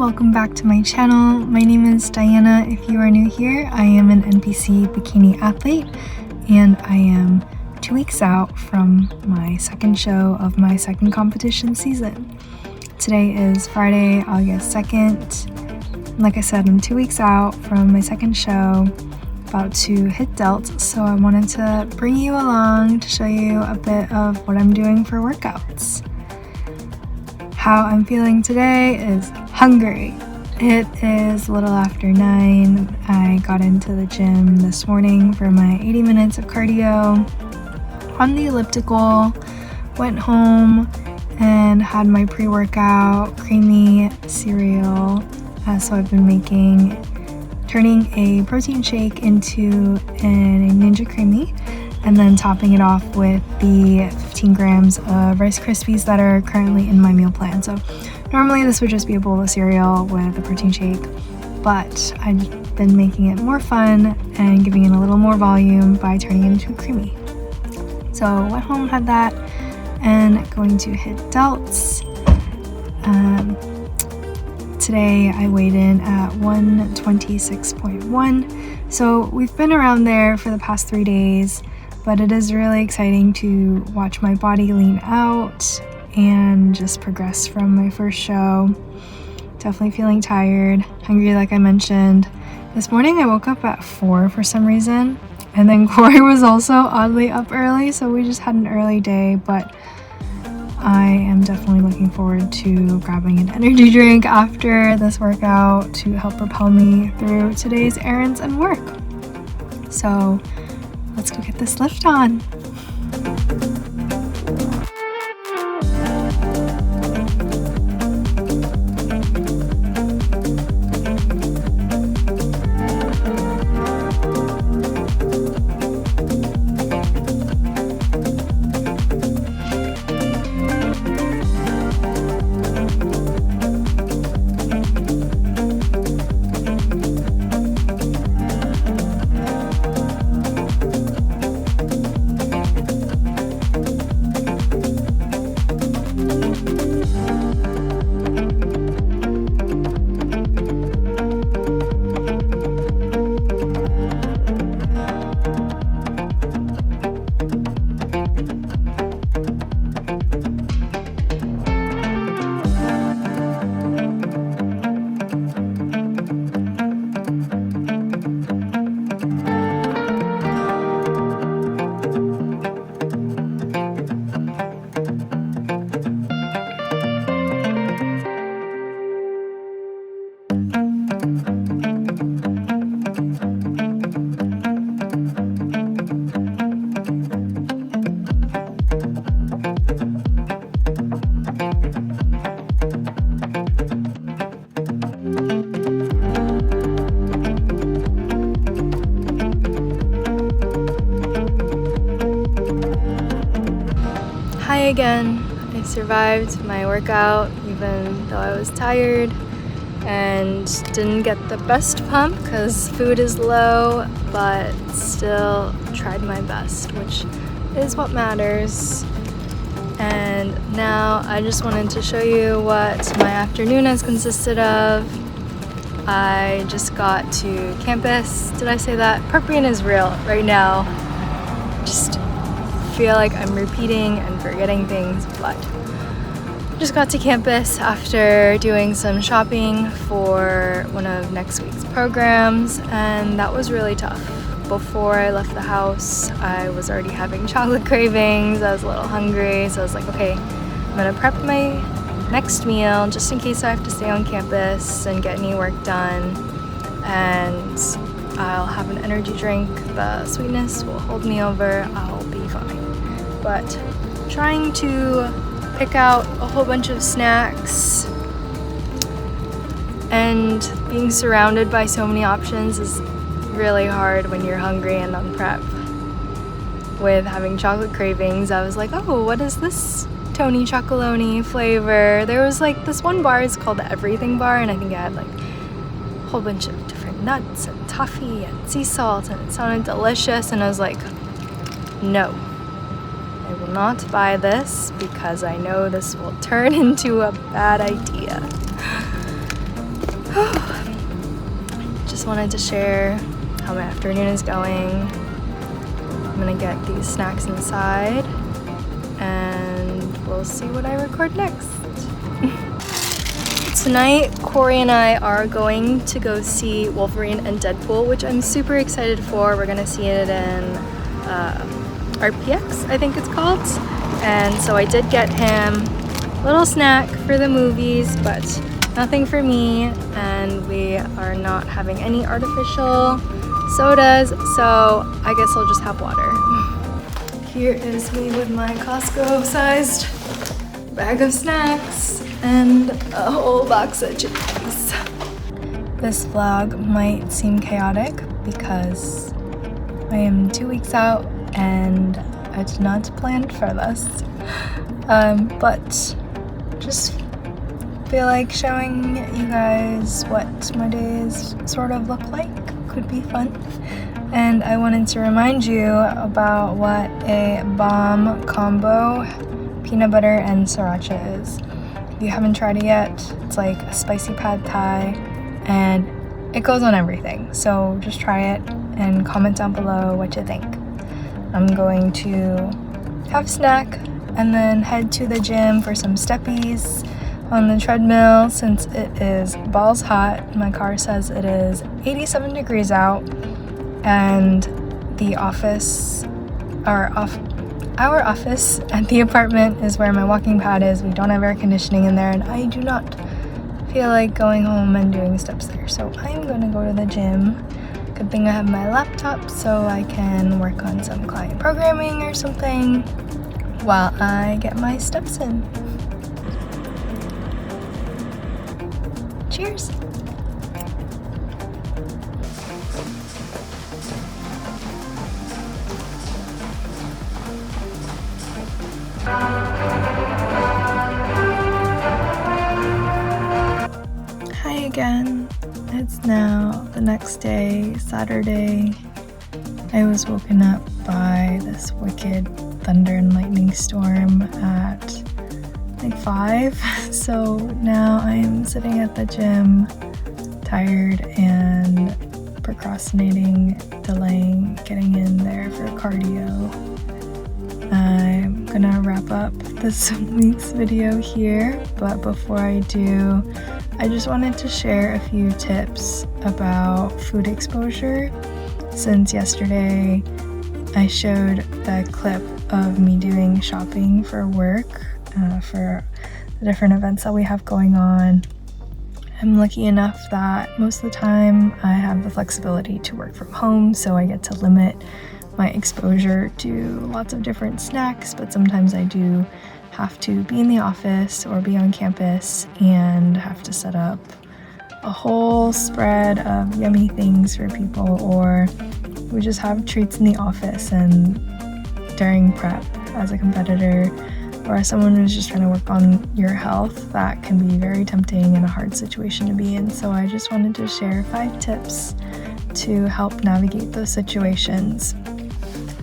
welcome back to my channel. My name is Diana. If you are new here, I am an NPC bikini athlete and I am 2 weeks out from my second show of my second competition season. Today is Friday, August 2nd. Like I said, I'm 2 weeks out from my second show, about to hit delt, so I wanted to bring you along to show you a bit of what I'm doing for workouts. How I'm feeling today is hungry. It is a little after 9. I got into the gym this morning for my 80 minutes of cardio on the elliptical, went home and had my pre-workout creamy cereal. So I've been turning a protein shake into a Ninja Creamy and then topping it off with the 15 grams of Rice Krispies that are currently in my meal plan. So normally this would just be a bowl of cereal with a protein shake, but I've been making it more fun and giving it a little more volume by turning it into a creamy. So went home, had that, and going to hit delts. Today I weighed in at 126.1. So we've been around there for the past 3 days, but it is really exciting to watch my body lean out and just progress from my first show. Definitely feeling tired, hungry like I mentioned. This morning I woke up at 4 for some reason, and then Corey was also oddly up early, so we just had an early day, but I am definitely looking forward to grabbing an energy drink after this workout to help propel me through today's errands and work. So let's go get this lift on. Hi again. I survived my workout even though I was tired and didn't get the best pump because food is low, but still tried my best, which is what matters. And now I just wanted to show you what my afternoon has consisted of. I just got to campus. Did I say that? Prep being is real right now. Just feel like I'm repeating and forgetting things, but just got to campus after doing some shopping for one of next week's programs, and that was really tough. Before I left the house, I was already having chocolate cravings. I was a little hungry, so I was like, okay, I'm gonna prep my next meal just in case I have to stay on campus and get any work done, and I'll have an energy drink. The sweetness will hold me over. I'll be fine. But trying to pick out a whole bunch of snacks and being surrounded by so many options is really hard when you're hungry and on prep. With having chocolate cravings, I was like, oh, what is this Tony Chocolonely flavor? There was like this one bar, it's called the Everything Bar, and I think it had like a whole bunch of different nuts and toffee and sea salt, and it sounded delicious, and I was like, no, I will not buy this because I know this will turn into a bad idea. Just wanted to share how my afternoon is going. I'm gonna get these snacks inside and we'll see what I record next. Tonight, Corey and I are going to go see Wolverine and Deadpool, which I'm super excited for. We're gonna see it in RPX, I think it's called. And so I did get him a little snack for the movies, but nothing for me. And we are not having any artificial sodas, so I guess I'll just have water. Here is me with my Costco-sized bag of snacks and a whole box of chickpeas. This vlog might seem chaotic because I am 2 weeks out and I did not plan for this, but just feel like showing you guys what my days sort of look like could be fun. And I wanted to remind you about what a bomb combo peanut butter and sriracha is. If you haven't tried it yet, it's like a spicy pad thai and it goes on everything. So just try it and comment down below what you think. I'm going to have a snack and then head to the gym for some steppies on the treadmill since it is balls hot. My car says it is 87 degrees out and the office, our office at the apartment is where my walking pad is. We don't have air conditioning in there and I do not feel like going home and doing steps there. So I'm gonna go to the gym. Good thing I have my laptop so I can work on some client programming or something while I get my steps in. Cheers! Hi again. It's now the next day, Saturday. I was woken up by this wicked thunder and lightning storm at like 5. So now I'm sitting at the gym, tired and procrastinating, delaying getting in there for cardio. I'm gonna wrap up this week's video here, but before I do, I just wanted to share a few tips about food exposure. Since yesterday I showed the clip of me doing shopping for work for the different events that we have going on. I'm lucky enough that most of the time I have the flexibility to work from home, so I get to limit my exposure to lots of different snacks, but sometimes I do have to be in the office or be on campus and have to set up a whole spread of yummy things for people, or we just have treats in the office. And during prep as a competitor or as someone who's just trying to work on your health, that can be very tempting and a hard situation to be in. So I just wanted to share 5 tips to help navigate those situations.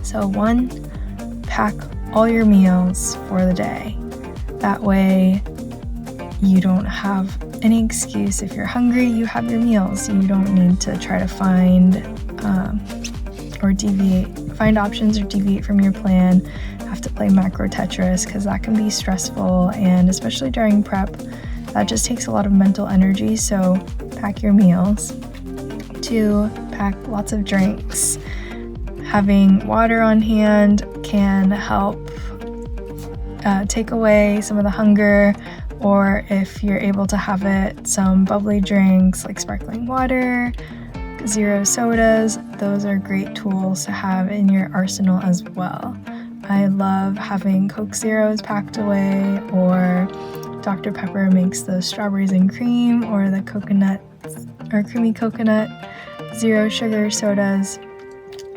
So 1, pack all your meals for the day. That way you don't have any excuse. If you're hungry, you have your meals. You don't need to try to find options or deviate from your plan. Have to play macro Tetris because that can be stressful, and especially during prep, that just takes a lot of mental energy. So pack your meals. 2, pack lots of drinks. Having water on hand can help take away some of the hunger, or if you're able to have it, some bubbly drinks like sparkling water, zero sodas. Those are great tools to have in your arsenal as well. I love having Coke Zeros packed away, or Dr. Pepper makes those strawberries and cream, or the coconut or creamy coconut zero sugar sodas.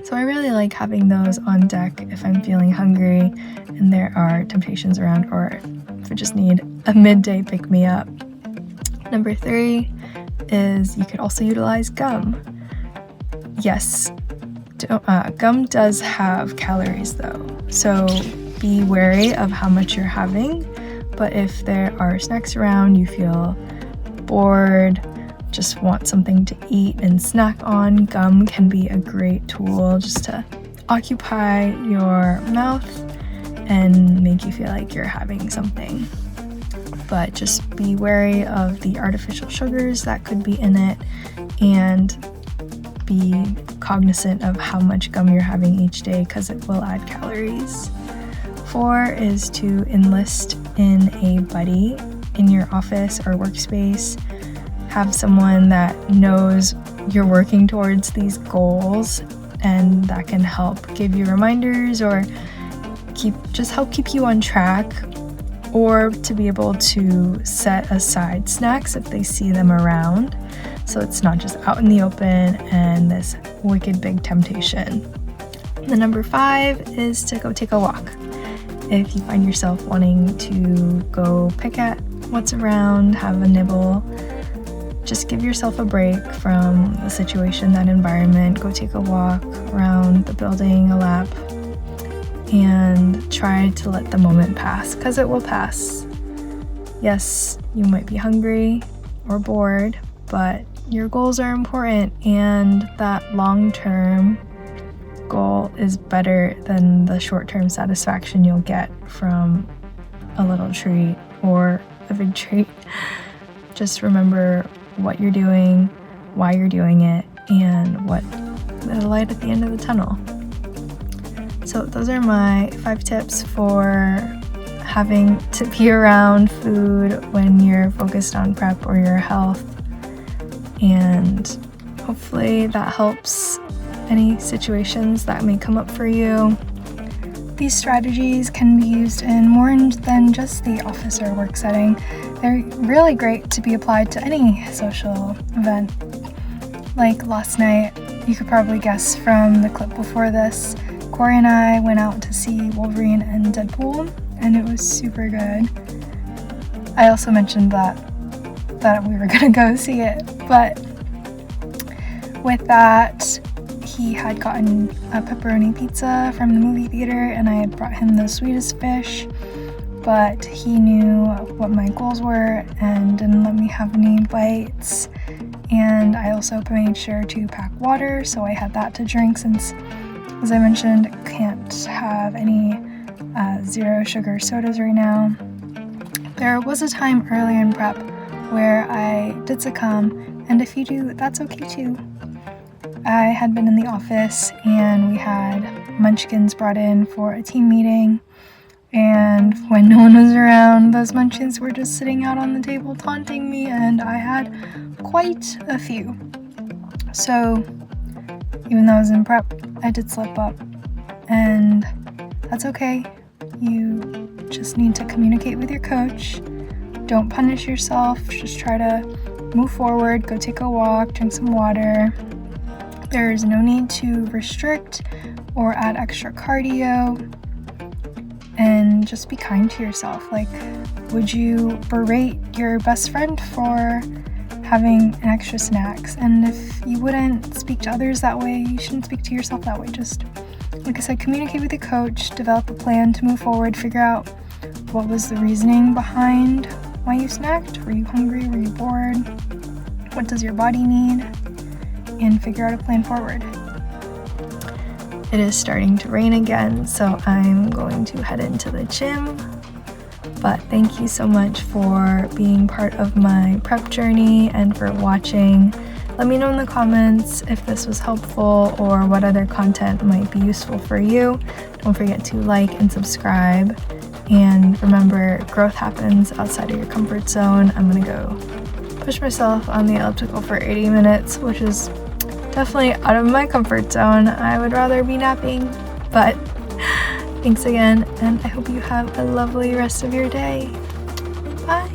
So I really like having those on deck if I'm feeling hungry and there are temptations around, or if I just need a midday pick-me-up. Number 3 is you could also utilize gum. Yes, gum does have calories though, so be wary of how much you're having. But if there are snacks around, you feel bored, just want something to eat and snack on, gum can be a great tool just to occupy your mouth and make you feel like you're having something. But just be wary of the artificial sugars that could be in it, and be cognizant of how much gum you're having each day because it will add calories. 4 is to enlist in a buddy in your office or workspace. Have someone that knows you're working towards these goals and that can help give you reminders or help keep you on track, or to be able to set aside snacks if they see them around, so it's not just out in the open and this wicked big temptation. The number 5 is to go take a walk. If you find yourself wanting to go pick at what's around, have a nibble, just give yourself a break from the situation, that environment. Go take a walk around the building, a lap, and try to let the moment pass, because it will pass. Yes, you might be hungry or bored, but your goals are important, and that long-term goal is better than the short-term satisfaction you'll get from a little treat or a big treat. Just remember what you're doing, why you're doing it, and what the light at the end of the tunnel. So those are my 5 tips for having to be around food when you're focused on prep or your health. And hopefully that helps any situations that may come up for you. These strategies can be used in more than just the office or work setting. They're really great to be applied to any social event. Like last night, you could probably guess from the clip before this, Corey and I went out to see Wolverine and Deadpool, and it was super good. I also mentioned that we were gonna go see it, but with that, he had gotten a pepperoni pizza from the movie theater, and I had brought him the sweetest fish, but he knew what my goals were and didn't let me have any bites. And I also made sure to pack water, so I had that to drink since, as I mentioned, I can't have any zero sugar sodas right now. There was a time earlier in prep where I did succumb, and if you do, that's okay too. I had been in the office and we had munchkins brought in for a team meeting, and when no one was around, those munchkins were just sitting out on the table taunting me, and I had quite a few. So even though I was in prep, I did slip up, and that's okay. You just need to communicate with your coach. Don't punish yourself. Just try to move forward, go take a walk, drink some water. There is no need to restrict or add extra cardio, and just be kind to yourself. Like, would you berate your best friend for having an extra snacks? And if you wouldn't speak to others that way, you shouldn't speak to yourself that way. Just, like I said, communicate with your coach, develop a plan to move forward, figure out what was the reasoning behind why you snacked. Were you hungry? Were you bored? What does your body need? And figure out a plan forward. It is starting to rain again, so I'm going to head into the gym. But thank you so much for being part of my prep journey and for watching. Let me know in the comments if this was helpful or what other content might be useful for you. Don't forget to like and subscribe. And remember, growth happens outside of your comfort zone. I'm gonna go push myself on the elliptical for 80 minutes, which is definitely out of my comfort zone. I would rather be napping, but thanks again, and I hope you have a lovely rest of your day. Bye.